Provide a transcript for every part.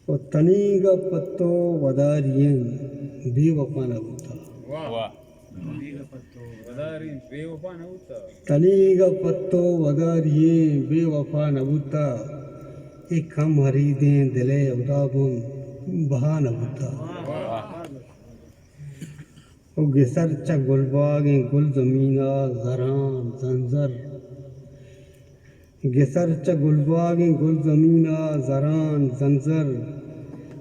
اور تنی کا پتو ودارین بے وفا نہ ہوتا. تنی کا پتو ودارین بے وفا نہ ہوتا. ایک ہم ہریدیں دلے ادابن بہا نہ ہوتا. او گسر چا گلباگیں گل زمینہ زران زنزر. گسر چا گلباگیں گل زمینہ زران زنزر.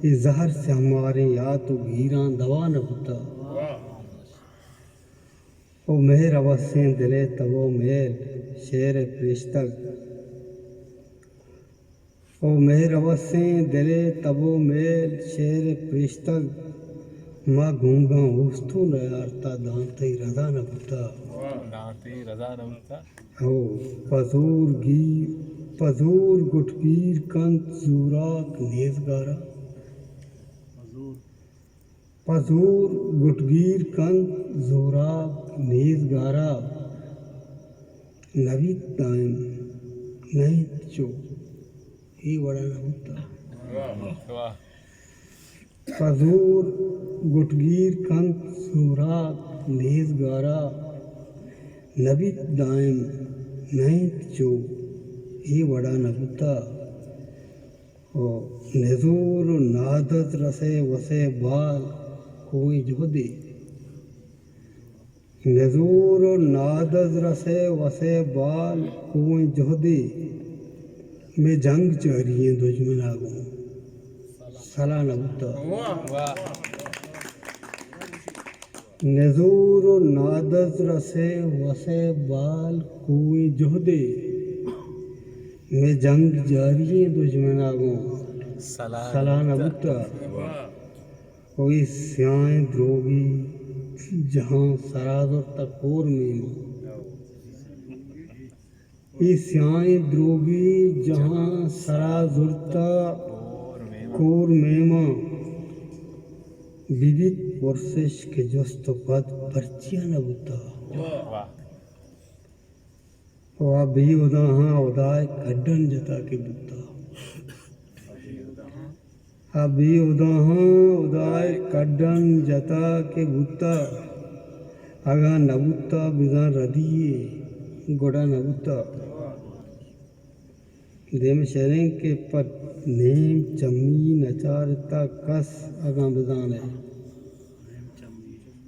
اس زہر سے ہمارے یا تو گیران دوا نہ ہوتا. او مہر اوسیں دلے تبو میل شیر پرشتگ. او مہر اوسیں دلے تبو میل شیر پرشتگ. ماں گونگا ہوستو نہ یارتا دانتے رضا نہ ہوتا. او پزور گٹگیر کنت زوراک نیزگارا. پزور گٹگیر کنت زوراک نیزگارا. نوید دائم نہیں چو ہی وڑا نہ ہوتا. پزور گٹگیر کنت زوراک نیزگارا. نوید دائم نہیں چو ہی وڑا نہ ہوتا. نزور و نادت رسے وسے بال کوئی جہدی. نزور و نادت رسے وسے بال کوئی جہدی. میں جنگ چاریے دشمن آگوں سلا نہ ہوتا. نزور و نادت رسے وسے بال کوئی جہدی. میں جنگ جاری دشمن آگوں سلا نہ ہوتا. کوئی سیائیں دروگی جہاں سرازر تک کور میما. یہ سیائیں دروگی جہاں سرازر تک کور میما. بیبیت پرسش کے جست و قد پرچیاں نہ ہوتا. بھی ادا ہاں ادائے کڈن جتا کے بتا. بھی ادا ہاں ادائے کڈن جتا کے بتا. اگا نہ بتا بزا ردیے گوڑا نہ بتا. دیم شہریں کے پت نیم چمی نچارتا کس اگا بزانے.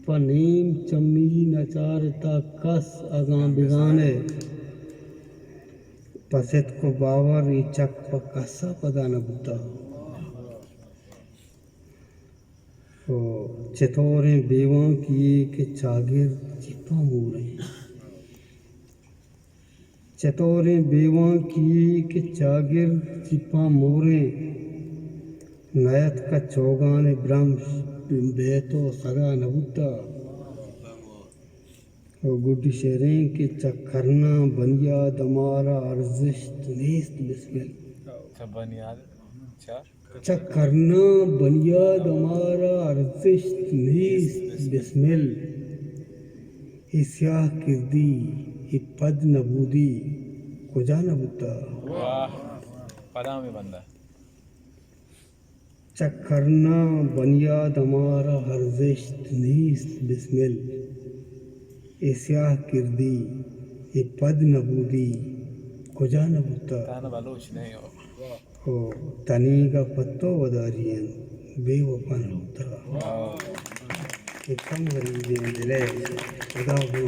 پنیم چمی نچارتا کس اگا بزانے. پست کو باور ای چک پا کسا پدا نہ بتا. چتوریں بیواں کیے کہ چاگر چپا موریں. چتوریں بیواں کیے کہ چاگر چپا موریں. نیت کا چوگان برمش بیتو سگا نہ بتا. گڈی شہریں کے چکرنا بنیاد ہمارا ارزشت نیست بسمل. چکرنا بنیاد ہمارا ارزشت نیست بسمل. ای سیاہ کردی ای پد نبودی کجا نہ بتا. چکرنا بنیاد ہمارا ارزشت نیست بسمل. ای سیاہ کردی ای پد نبودی کجا نہ بتا. تنی کا پتو ودارین بے وفا نہ ہوتا. ایک کم غریبیں دلے خدا ہو